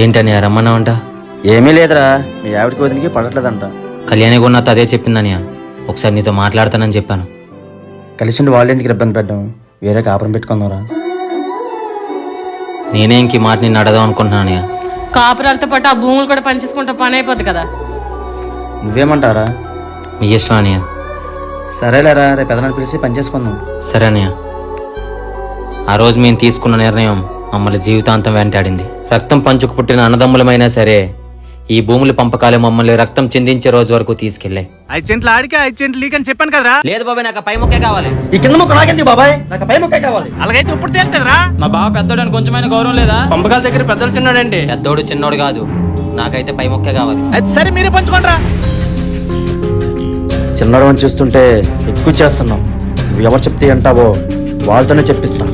ఏంటనియా రమ్మన్నావంట? ఏమీ లేదురా, మీ ఆవిడకి వదిలికి పడట్లేదంట. కళ్యాణి కూడా నాతో అదే చెప్పిందనియా. ఒకసారి నీతో మాట్లాడతానని చెప్పాను. కలిసి వాళ్ళు ఎందుకు ఇబ్బంది పెట్టడం, వేరే కాపురం పెట్టుకుందాంరా. నేనే ఇంక ఈ మాట నిన్ను అడదాం అనుకుంటున్నానయ్యా. కాపురాలతో పాటు ఆ భూములు కూడా పనిచేసుకుంటా పని అయిపోద్ది కదా. నువ్వేమంటారా? మీ ఇష్టం అనియా. సరేలేరా, రేపు పెదనాన్ని పిలిచి పని చేసుకుందాం. సరే అనియా. ఆ రోజు మేము తీసుకున్న నిర్ణయం మమ్మల్ని జీవితాంతం వెంటాడింది. రక్తం పంచుకు పుట్టిన అన్నదమ్ములమైనా సరే ఈ భూముల పంపకాలు మమ్మల్ని రక్తం చిందించే రోజు వరకు తీసుకెళ్లాయి. 5 సెంట్లు ఆడికి 5 సెంట్లు లీక్ అని చెప్పాను కదరా. లేదు బాబాయ్, నాకు పై మొక్కే కావాలి. ఈ కింద మొక్క నాకెందుకు బాబాయ్, నాకు పై మొక్క కావాలి. అలాగైతే ఇప్పుడు తేలుతుందిరా. మా బావ పెద్దోడని కొంచెమైనా గౌరవం లేదా? పంపకాల దగ్గర పెద్దలు చిన్నాడండి. పెద్దోడు చిన్నోడు కాదు, నాకైతే పై మొక్కే కావాలి. అది సరే, మీరే పంచుకోండిరా. చిన్నడవని చూస్తుంటే ఎక్కువ చేస్తున్నాం. నువ్వు ఎవరు చెప్తే అంటావో వాళ్ళతోనే చెప్పిస్తా.